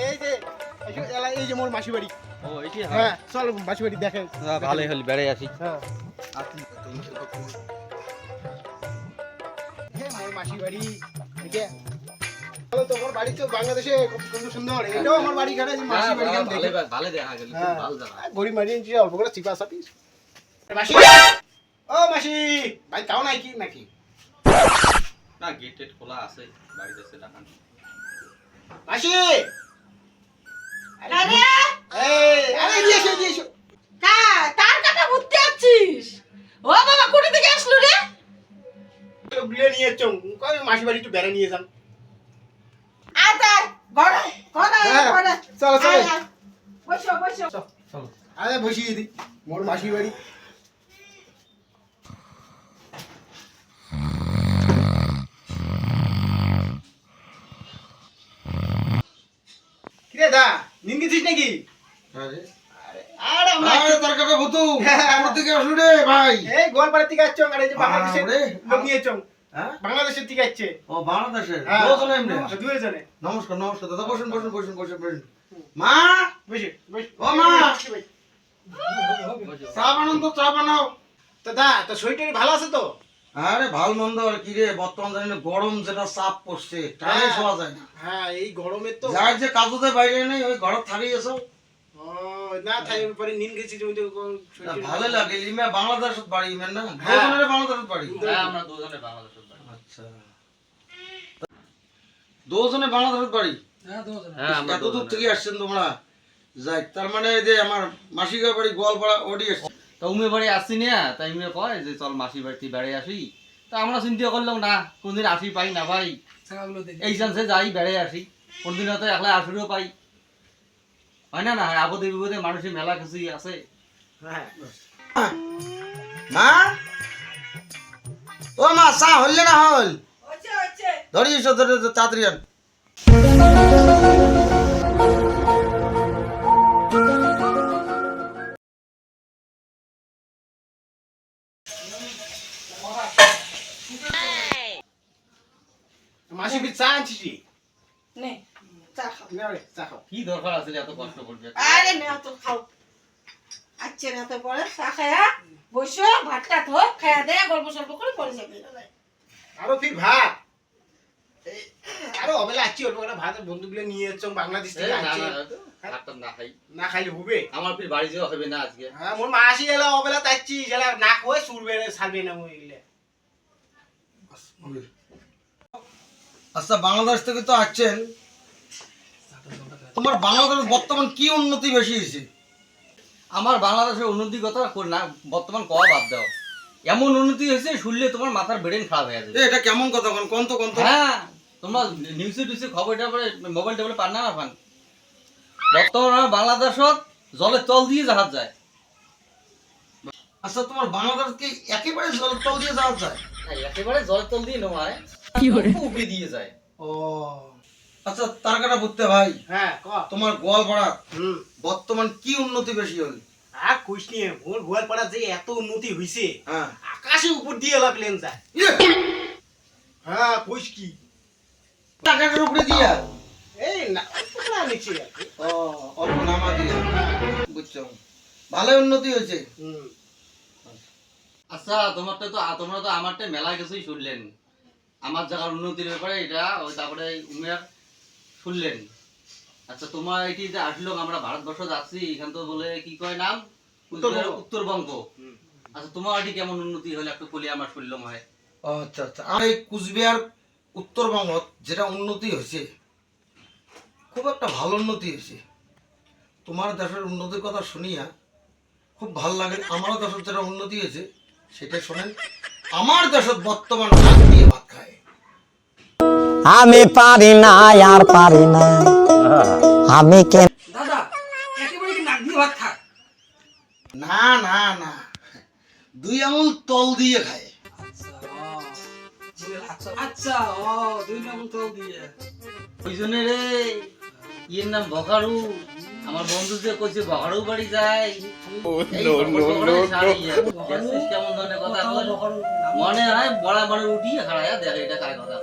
এই যে এই যে মোর মাসি বাড়ি। ও এটি হ্যাঁ চল মাসি বাড়ি দেখে। ভালোই হল বেড়ে আসি। হ্যাঁ মোর মাসি বাড়ি দেখে ভালো। তোমার বাড়ি তো বাংলাদেশে কত সুন্দর। এটাও আমার বাড়ি ঘাটে মাসি বাড়ি কেন দেখে ভালো দেখা গেল, ভালো জায়গা। গড়ি মারি নিয়ে অল্প করে চিপা চাপি। মাসি ও মাসি ভাই তাও নাই কি নাকি? না গেট খোলা আছে, বাড়িতে আছে টাকা। মাসি আরে এই আরে এসো এসো। কার কাটা বুঝতে আছিস? ও বাবা কোথা থেকে আসলো রে? তো বিলে নিয়ে চং কই মাসি বাড়ি একটু বেড়ে নিয়ে যান। আয় ঘরে ঘরে চলো চলো বসো বসো। চলো আরে বসিয়ে দি মোর মাসি বাড়ি। কিরে দা নিন গেছিস নাকি? আরে আরে আমরা আরে তোর কাছে ভুতু আমার থেকে আসলো রে ভাই। এই গোয়ালপাড়া থেকে আসছো আর এই যে বাংলাদেশের আরে, লোক নিয়ে চং। হ্যাঁ বাংলাদেশের থেকে আসছে। ও বাংলাদেশের হ্যাঁ। দুজন এমনি। দুইজনে। নমস্কার নমস্কার দাদা, বসুন বসুন বসুন বসুন বসুন। মা বসে বসে। ও মা চা বানান তো, চা বানাও। তো দা তো শরীর ভালো আছে তো? আরে ভালো মন্দ আর কি রে, বর্তমান জানি না গরম যেটা চাপ পড়ছে টানে শোয়া যায় না। হ্যাঁ এই গরমে তো যার যে কাজতে বাইরে নেই ওই ঘর থাকেই এসো। ও না থাই পরে নিন গেছি জমিতে ভালো লাগে ইমে বাংলাদেশত বাড়ি ইমেন না হ্যাঁ। দুজনের বাংলাদেশত বাড়ি। হ্যাঁ আমরা দুজনে বাংলাদেশের বাড়ি। আচ্ছা দুজনে বাংলাদেশত বাড়ি। হ্যাঁ আমরা এত দূর থেকে আসছেন তোমরা? যাই তার মানে এই যে আমার মাসিকা বাড়ি গোয়ালপাড়া ওডি আসছে। তো উমে বাড়ি আসছি না, তাই উমে কয় যে চল মাসি বাড়িতে বেড়ে আসি। তা আমরা চিন্তা করলাম না কোনদিন আসি পাই না ভাই, এই চান্সে যাই বেড়ে আসি। কোনদিন হয়তো একলা আসলেও পাই, হয় না? না আপদে বিপদে মানুষের মেলা কিছুই আছে। হ্যাঁ মা ও মা চা হইলে না হল হচ্ছে হচ্ছে। ধরি এসো ধরে তাড়াতাড়ি আন। মাসি কি চা আনছিস? নে চা খাও। না রে চা খাও। কি দরকার আছে এত কষ্ট করবে? আরে না তো খাও। আচ্ছা না তো পরে চা খায়া বসো, ভাতটা তো খায়া দে, গল্প সল্প করে পরে যাবে। আরো ফির ভাত এই আরো অবেলা আছি অল্প করে ভাত বন্ধুগুলো নিয়ে এসছো বাংলাদেশ থেকে আসছে। ভাতটা না খাই, না খাইলে হবে? আমার ফির বাড়ি যাওয়া হবে না আজকে। হ্যাঁ মোর মাসি এলা অবেলা তাচ্ছি এলা না কই সুরবে সারবে না মইলে। আচ্ছা বাংলাদেশ থেকে তো আসছেন, তোমার বাংলাদেশ বর্তমান কি উন্নতি বেশি হয়েছে? আমার বাংলাদেশের উন্নতির কথা না বর্তমান কওয়া বাদ দাও, এমন উন্নতি হয়েছে শুনলে তোমার মাথার ব্রেন খারাপ হয়ে যাবে। এটা কেমন কথা কোন তো হ্যাঁ তোমরা নিউজে টুসে খবর টেবলে মোবাইল টেবলে পান না পান। বর্তমানে বাংলাদেশত জলের তল দিয়ে জাহাজ যায়। আচ্ছা তোমার বাংলাদেশ কি একেবারে জলের তল দিয়ে যাওয়া যায়? একেবারে জলের তল দিয়ে নয়, উপরে দিয়ে যায়। ও আচ্ছা তার কাটা বুঝতে ভাই, হ্যাঁ ক তোমার গোয়ালপাড়া বর্তমান কি উন্নতি বেশি হল? আর কইস নি মোর গোয়ালপাড়া যে এত উন্নতি হইছে হ্যাঁ আকাশের উপর দিয়ে এলা প্লেন যায়। হ্যাঁ কইস কি টাকাটার উপরে দিয়া? এই না না নিচে ও অল্প নামা দিয়ে, বুঝছো ভালো উন্নতি হয়েছে। আচ্ছা তোমরা তো আমারটা মেলা কিছুই শুনলেন, আমার জায়গার উন্নতির ব্যাপারে এটা ওই তারপরে উমের শুনলেন। আচ্ছা তোমার এটি যে আসলো আমরা ভারতবর্ষ যাচ্ছি, এখান তো বলে কি কয় নাম উত্তরবঙ্গ। আচ্ছা তোমার এটি কেমন উন্নতি হলে একটু বলি আমার শুনলাম হয়। আচ্ছা আচ্ছা আর এই কুচবিহার উত্তরবঙ্গ যেটা উন্নতি হয়েছে খুব একটা ভালো উন্নতি হয়েছে। তোমার দেশের উন্নতির কথা শুনিয়া খুব ভালো লাগে। আমারও দেশের যেটা উন্নতি হয়েছে সেটা শোনেন। আমার দেশত বর্তমান ভাত দিয়ে ভাত খায়। আমি পারি না আর পারি না আমি কে দাদা একেবারে কি নাক দিয়ে ভাত খা? না না না, 2 আঙুল তল দিয়ে খায়। আচ্ছা ও 2 আঙুল তো দিয়ে। ওই জন্য রে ইয়ের নাম বকারু। আমার বন্ধু যে কইছে বকারু বাড়ি যায়। কেমন ধরনের কথা মনে হয় বড় বড় উঠিয়ে খাড়ায় দেখে এটা কার কথা।